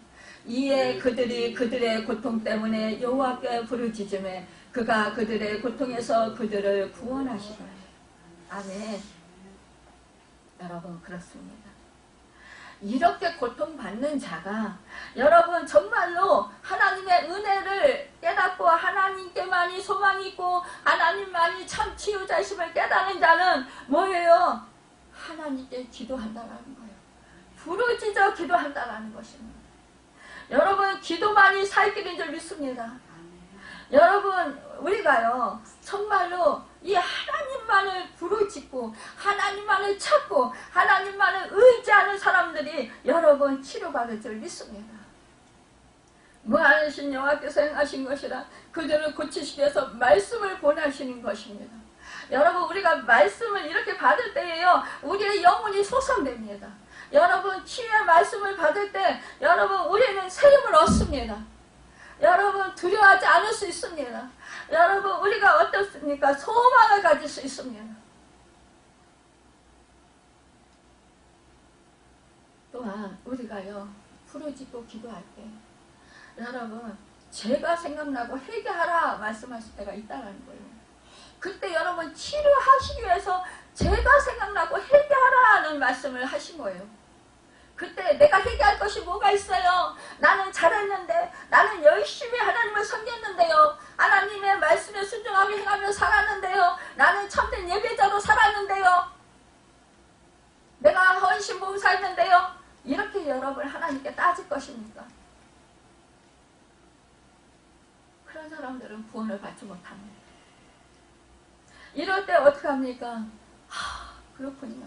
이에 그들이 그들의 고통 때문에 여호와께 부르짖음에 그가 그들의 고통에서 그들을 구원하시라. 아멘. 여러분 그렇습니다. 이렇게 고통받는 자가 여러분 정말로 하나님의 은혜를 깨닫고 하나님께만이 소망이 있고 하나님만이 참 치유자심을 깨닫는 자는 뭐예요? 하나님께 기도한다라는 거예요. 부르짖어 기도한다라는 것입니다. 여러분 기도만이 살 길인 줄 믿습니다. 여러분 우리가요 정말로 이 하나님만을 부르짖고 하나님만을 찾고 하나님만을 의지하는 사람들이 여러분 치료받을 줄 믿습니다. 무한하신 여호와께서 행하신 것이라 그들을 고치시기 위해서 말씀을 보내시는 것입니다. 여러분 우리가 말씀을 이렇게 받을 때에요 우리의 영혼이 소성됩니다. 여러분 치유의 말씀을 받을 때 여러분 우리는 새 힘을 얻습니다. 여러분 두려워하지 않을 수 있습니다. 여러분 우리가 어떻습니까? 소망을 가질 수 있습니다. 또한 우리가요 부르짖고 기도할 때 여러분 죄가 생각나고 회개하라 말씀하실 때가 있다는 거예요. 그때 여러분 치료하시기 위해서 죄가 생각나고 회개하라는 말씀을 하신 거예요. 그때 내가 회개할 것이 뭐가 있어요? 나는 잘했는데 나는 열심히 하나님을 섬겼는데요. 하나님의 말씀에 순종하게 행하며 살았는데요. 나는 참된 예배자로 살았는데요. 내가 헌신 봉사했는데요. 이렇게 여러분 하나님께 따질 것입니까? 그런 사람들은 구원을 받지 못합니다. 이럴 때 어떻게 합니까? 그렇군요.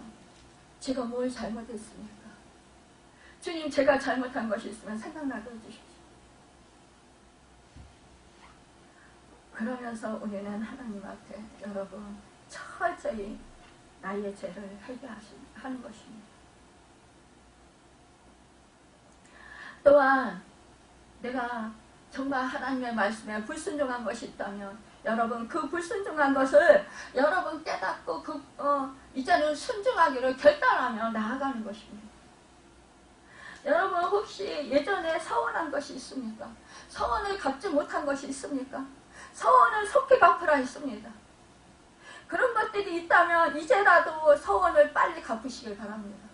제가 뭘 잘못했습니까? 주님 제가 잘못한 것이 있으면 생각나게 해주십시오. 그러면서 우리는 하나님 앞에 여러분 철저히 나의 죄를 회개하는 것입니다. 또한 내가 정말 하나님의 말씀에 불순종한 것이 있다면 여러분 그 불순종한 것을 여러분 깨닫고 이제는 순종하기를 결단하며 나아가는 것입니다. 여러분 혹시 예전에 서운한 것이 있습니까? 서원을 갚지 못한 것이 있습니까? 서원을 속히 갚으라 했습니다. 그런 것들이 있다면 이제라도 서원을 빨리 갚으시길 바랍니다.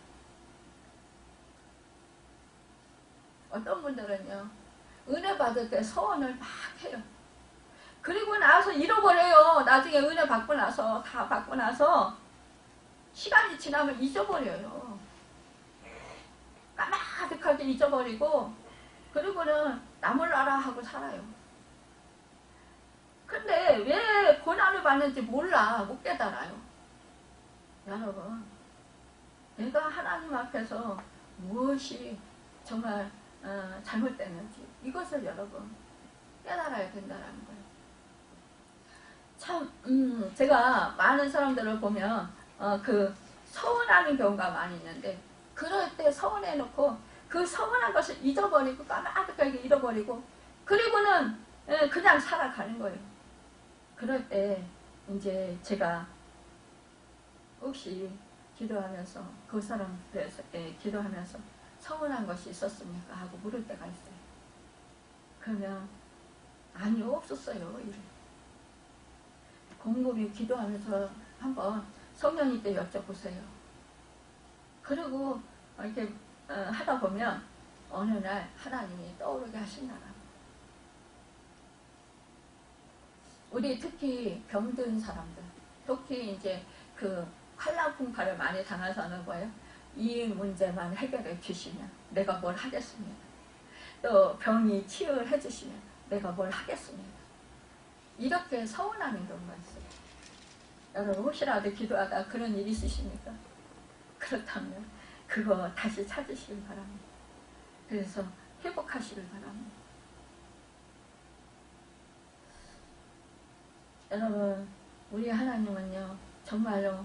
어떤 분들은요 은혜 받을 때 서원을 막 해요. 그리고 나서 잃어버려요. 나중에 은혜 받고 나서 다 받고 나서 시간이 지나면 잊어버려요. 까마득하게 잊어버리고 그리고는 나 몰라라 하고 살아요. 근데 왜 고난을 받는지 몰라. 못 깨달아요. 여러분 내가 하나님 앞에서 무엇이 정말 잘못됐는지 이것을 여러분 깨달아야 된다는 거예요. 참 제가 많은 사람들을 보면 서운하는 경우가 많이 있는데 그럴 때 서운해놓고 그 서운한 것을 잊어버리고 까마득하게 잃어버리고 그리고는 그냥 살아가는 거예요. 그럴 때 이제 제가 혹시 기도하면서 그 사람들에게 기도하면서 서운한 것이 있었습니까? 하고 물을 때가 있어요. 그러면 아니요 없었어요. 이래. 곰곰이 기도하면서 한번 성령님께 여쭤보세요. 그리고 이렇게 하다 보면 어느 날 하나님이 떠오르게 하신다라. 우리 특히 병든 사람들, 특히 이제 한라풍파를 많이 당해서 하는 거예요. 이 문제만 해결해 주시면 내가 뭘 하겠습니다. 또 병이 치유를 해주시면 내가 뭘 하겠습니다. 이렇게 서운하는 경우가 있어요. 여러분 혹시라도 기도하다 그런 일이 있으십니까? 그렇다면 그거 다시 찾으시길 바랍니다. 그래서 회복하시길 바랍니다. 여러분 우리 하나님은요 정말로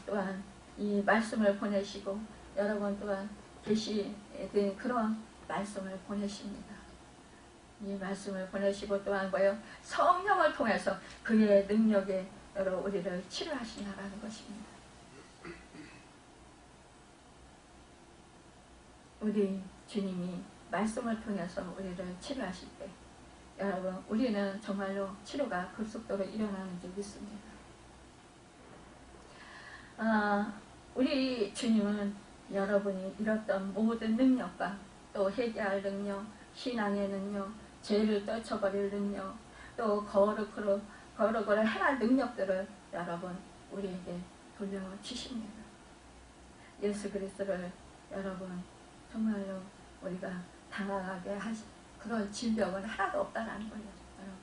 또한 이 말씀을 보내시고 여러분 또한 계시된 그런 말씀을 보내십니다. 이 말씀을 보내시고 또한 뭐예요? 성령을 통해서 그의 능력에 여러분 우리를 치료하시나라는 것입니다. 우리 주님이 말씀을 통해서 우리를 치료하실 때 여러분 우리는 정말로 치료가 급속도로 일어나는 줄 믿습니다. 우리 주님은 여러분이 잃었던 모든 능력과 또 회개할 능력, 신앙의 능력, 죄를 떨쳐버릴 능력, 또 거룩을 행할 능력들을 여러분 우리에게 돌려주십니다. 예수 그리스도를 여러분 정말로 우리가 당황하게 하신 그런 질병은 하나도 없다는 거예요. 여러분.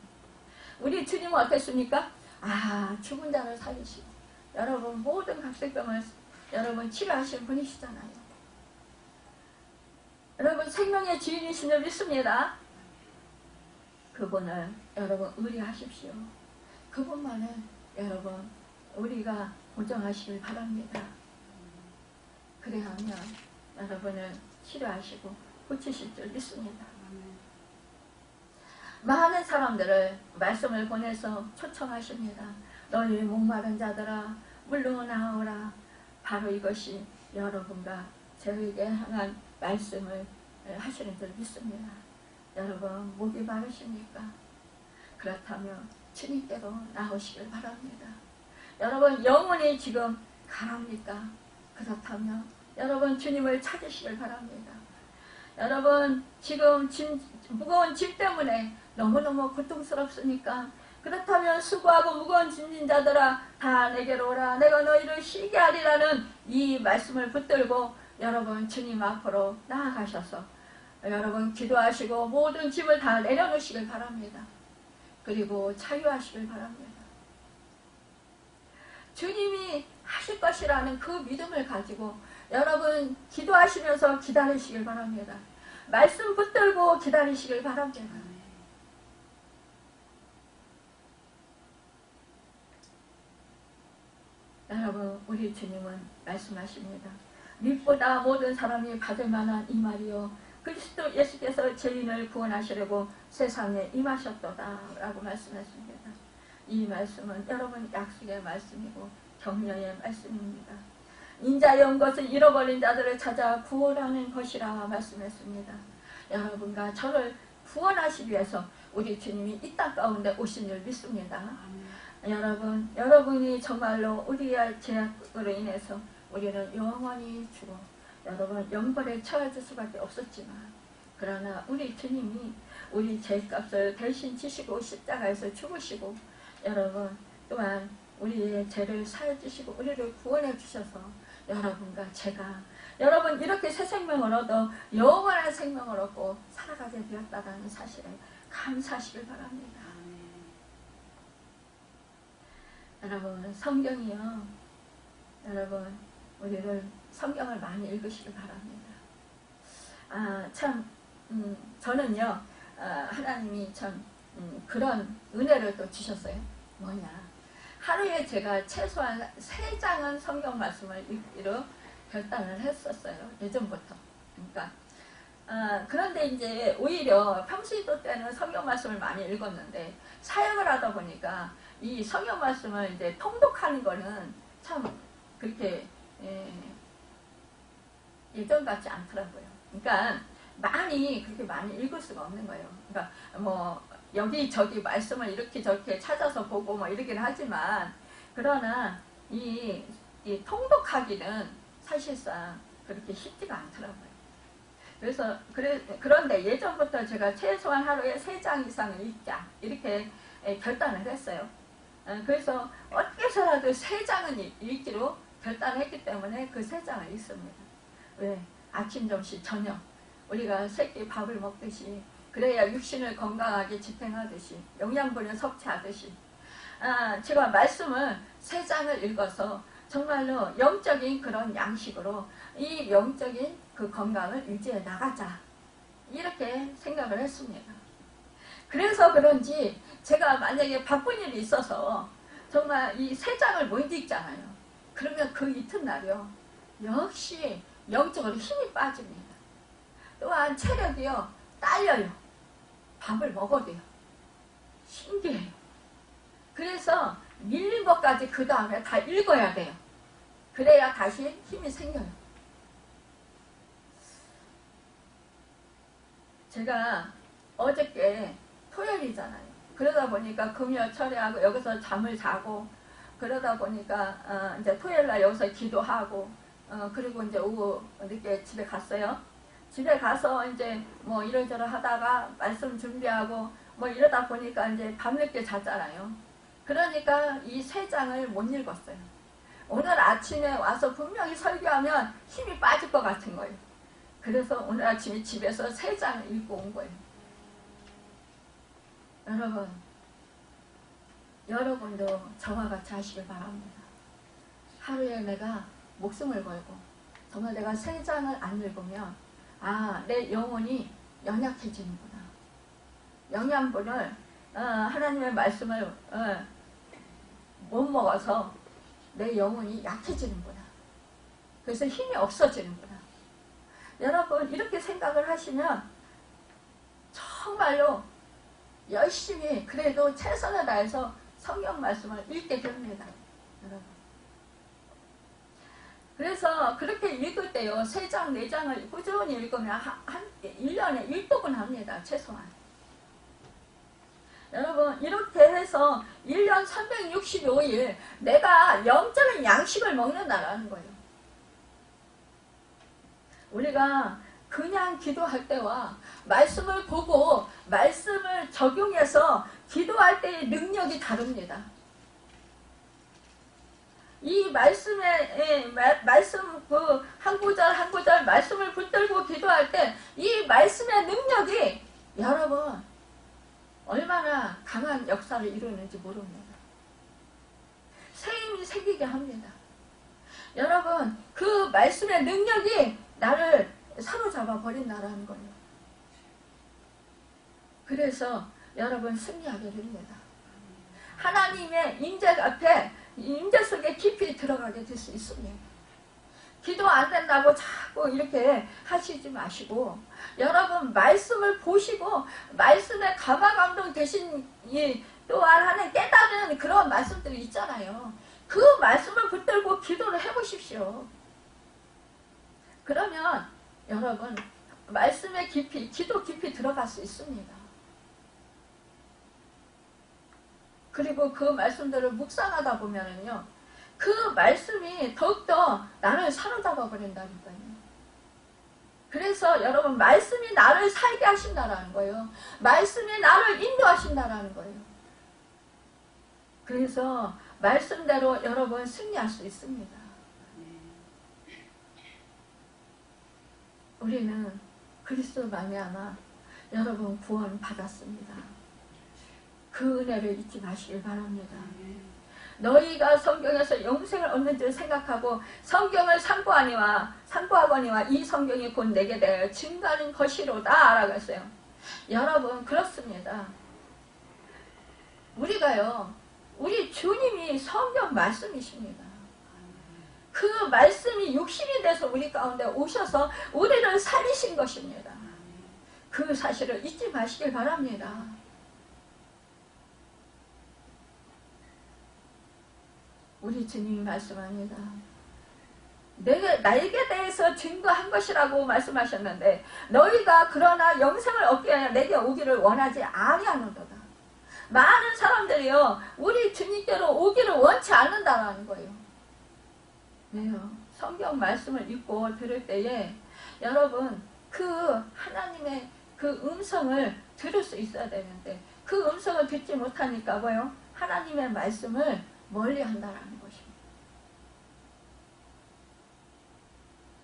우리 주님은 어땠습니까? 죽은 자를 살리시고 여러분 모든 각색병을 여러분 치료하신 분이시잖아요. 여러분 생명의 주인이신 줄 믿습니다. 그분을 여러분 의뢰하십시오. 그분만을 여러분 우리가 보정하시길 바랍니다. 그래야하면 여러분을 치료하시고 고치실 줄 믿습니다. 많은 사람들을 말씀을 보내서 초청하십니다. 너희 목마른 자들아 물로 나오라. 바로 이것이 여러분과 저에게 향한 말씀을 하시는 줄 믿습니다. 여러분 목이 마르십니까? 그렇다면 주님께로 나오시길 바랍니다. 여러분 영혼이 지금 가랍니까? 그렇다면 여러분 주님을 찾으시길 바랍니다. 여러분 지금 무거운 짐 때문에 너무너무 고통스럽습니까? 그렇다면 수고하고 무거운 짐진 자들아 다 내게로 오라. 내가 너희를 쉬게 하리라는 이 말씀을 붙들고 여러분 주님 앞으로 나아가셔서 여러분 기도하시고 모든 짐을 다 내려놓으시길 바랍니다. 그리고 자유하시길 바랍니다. 주님이 하실 것이라는 그 믿음을 가지고 여러분 기도하시면서 기다리시길 바랍니다. 말씀 붙들고 기다리시길 바랍니다. 여러분 우리 주님은 말씀하십니다. 믿보다 모든 사람이 받을 만한 이 말이요 그리스도 예수께서 죄인을 구원하시려고 세상에 임하셨도다 라고 말씀했습니다. 이 말씀은 여러분 약속의 말씀이고 격려의 말씀입니다. 인자의 온 것은 잃어버린 자들을 찾아 구원하는 것이라 말씀했습니다. 여러분과 저를 구원하시기 위해서 우리 주님이 이 땅 가운데 오신 줄 믿습니다. 여러분이 정말로 우리의 죄악으로 인해서 우리는 영원히 죽어 여러분 영벌에 처해질 수밖에 없었지만 그러나 우리 주님이 우리 죄값을 대신 지시고 십자가에서 죽으시고 여러분 또한 우리의 죄를 사해 주시고 우리를 구원해 주셔서 여러분과 제가 여러분 이렇게 새 생명을 얻어 영원한 생명을 얻고 살아가게 되었다는 사실을 감사하시길 바랍니다. 여러분 성경이요 여러분 우리를 성경을 많이 읽으시길 바랍니다. 저는요 하나님이 참 그런 은혜를 또 주셨어요. 뭐냐 하루에 제가 최소한 3장은 성경 말씀을 읽기로 결단을 했었어요. 예전부터. 그러니까 그런데 이제 오히려 평시도 때는 성경 말씀을 많이 읽었는데 사역을 하다 보니까 이 성경 말씀을 이제 통독하는 거는 참 그렇게 예전 같지 않더라고요. 그러니까 그렇게 많이 읽을 수가 없는 거예요. 그러니까 뭐 여기저기 말씀을 이렇게 저렇게 찾아서 보고 뭐 이러긴 하지만 그러나 이 통독하기는 사실상 그렇게 쉽지가 않더라고요. 그런데 예전부터 제가 최소한 하루에 3장 이상을 읽자 이렇게 결단을 했어요. 그래서 어떻게 해서라도 3장은 읽기로 결단했기 때문에 그 3장을 읽습니다. 왜? 아침, 점심, 저녁 우리가 새끼 밥을 먹듯이 그래야 육신을 건강하게 집행하듯이 영양분을 섭취하듯이 제가 말씀을 3장을 읽어서 정말로 영적인 그런 양식으로 이 영적인 그 건강을 유지해 나가자 이렇게 생각을 했습니다. 그래서 그런지 제가 만약에 바쁜 일이 있어서 정말 이 3장을 못 읽잖아요. 그러면 그 이튿날이요 역시 영적으로 힘이 빠집니다. 또한 체력이요 딸려요. 밥을 먹어도요. 신기해요. 그래서 밀린 것까지 그 다음에 다 읽어야 돼요. 그래야 다시 힘이 생겨요. 제가 어저께 토요일이잖아요. 그러다 보니까 금요 철회하고 여기서 잠을 자고 그러다 보니까 이제 토요일날 여기서 기도하고 그리고 이제 오후 늦게 집에 갔어요. 집에 가서 이제 뭐 이러저러 하다가 말씀 준비하고 뭐 이러다 보니까 이제 밤늦게 잤잖아요. 그러니까 이 3장을 못 읽었어요. 오늘 아침에 와서 분명히 설교하면 힘이 빠질 것 같은 거예요. 그래서 오늘 아침에 집에서 3장을 읽고 온 거예요. 여러분 여러분도 저와 같이 하시길 바랍니다. 하루에 내가 목숨을 걸고 정말 내가 세 장을 안 읽으면 내 영혼이 연약해지는구나. 영양분을 하나님의 말씀을 못 먹어서 내 영혼이 약해지는구나. 그래서 힘이 없어지는구나. 여러분 이렇게 생각을 하시면 정말로 열심히 그래도 최선을 다해서 성경 말씀을 읽게 됩니다. 여러분. 그래서 그렇게 읽을 때요. 3장, 4장을 꾸준히 읽으면 한 1년에 1독은 합니다. 최소한. 여러분 이렇게 해서 1년 365일 내가 영적인 양식을 먹는다라는 거예요. 우리가 그냥 기도할 때와 말씀을 보고 말씀을 적용해서 기도할 때의 능력이 다릅니다. 이 말씀 한 구절 한 구절 말씀을 붙들고 기도할 때 이 말씀의 능력이 여러분 얼마나 강한 역사를 이루는지 모릅니다. 새 힘이 생기게 합니다. 여러분 그 말씀의 능력이 나를 사로잡아 버린다라는 거예요. 그래서 여러분 승리하게 됩니다. 하나님의 임재 앞에 임재 속에 깊이 들어가게 될 수 있습니다. 기도 안 된다고 자꾸 이렇게 하시지 마시고 여러분 말씀을 보시고 말씀에 감화감동 되신 또한 하나님 깨달은 그런 말씀들이 있잖아요. 그 말씀을 붙들고 기도를 해보십시오. 그러면 여러분 말씀에 깊이 기도 깊이 들어갈 수 있습니다. 그리고 그 말씀들을 묵상하다 보면은요 그 말씀이 더욱더 나를 사로잡아 버린다니까요. 그래서 여러분 말씀이 나를 살게 하신다라는 거예요. 말씀이 나를 인도하신다라는 거예요. 그래서 말씀대로 여러분 승리할 수 있습니다. 우리는 그리스도 말미암아 여러분 구원 받았습니다. 그 은혜를 잊지 마시길 바랍니다. 너희가 성경에서 영생을 얻는 줄 생각하고 성경을 상고하거니와 이 성경이 곧 내게 대하여 증거하는 것이로다 라고 했어요. 여러분 그렇습니다. 우리가요 우리 주님이 성경 말씀이십니다. 그 말씀이 육신이 돼서 우리 가운데 오셔서 우리를 살리신 것입니다. 그 사실을 잊지 마시길 바랍니다. 우리 주님이 말씀합니다. 나에게 대해서 증거한 것이라고 말씀하셨는데 너희가 그러나 영생을 얻기 위하여 내게 오기를 원하지 아니하는도다. 많은 사람들이요 우리 주님께로 오기를 원치 않는다라는 거예요. 왜요? 성경 말씀을 읽고 들을 때에 여러분 그 하나님의 그 음성을 들을 수 있어야 되는데 그 음성을 듣지 못하니까 뭐요? 하나님의 말씀을 멀리 한다라는 것입니다.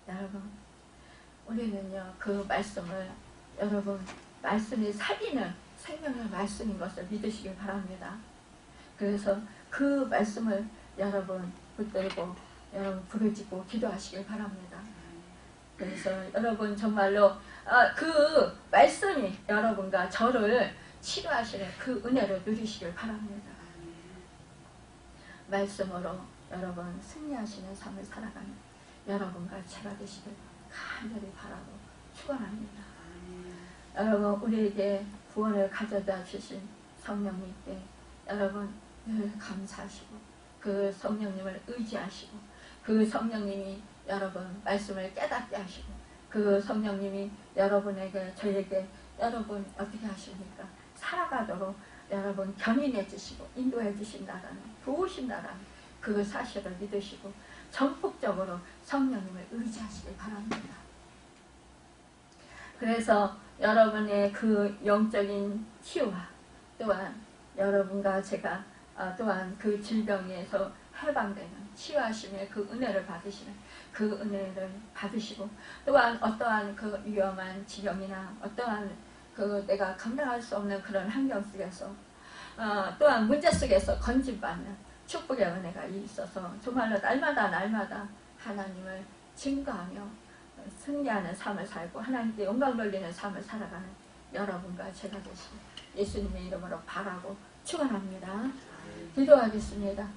여러분 우리는요 그 말씀을 여러분 말씀이 살리는 생명의 말씀인 것을 믿으시길 바랍니다. 그래서 그 말씀을 여러분 붙들고 여러분 부르짖고 기도하시길 바랍니다. 그래서 여러분 정말로 그 말씀이 여러분과 저를 치료하시는 그 은혜를 누리시길 바랍니다. 말씀으로 여러분 승리하시는 삶을 살아가는 여러분과 제가 되시길 간절히 바라고 축원합니다. 여러분 우리에게 구원을 가져다 주신 성령님께 여러분 늘 감사하시고 그 성령님을 의지하시고 그 성령님이 여러분 말씀을 깨닫게 하시고 그 성령님이 여러분에게 저에게 여러분 어떻게 하십니까? 살아가도록 여러분 견인해 주시고 인도해 주신다라는 도우신다라는 그 사실을 믿으시고 전폭적으로 성령님을 의지하시길 바랍니다. 그래서 여러분의 그 영적인 치유와 또한 여러분과 제가 또한 그 질병에서 해방되는 치유하심의 그 은혜를 받으시는 그 은혜를 받으시고 또한 어떠한 그 위험한 지경이나 어떠한 그 내가 감당할 수 없는 그런 환경 속에서 또한 문제 속에서 건진받는 축복의 은혜가 있어서 정말로 날마다 하나님을 증거하며 승리하는 삶을 살고 하나님께 영광 돌리는 삶을 살아가는 여러분과 제가 되시고 예수님의 이름으로 바라고 축원합니다. 기도하겠습니다.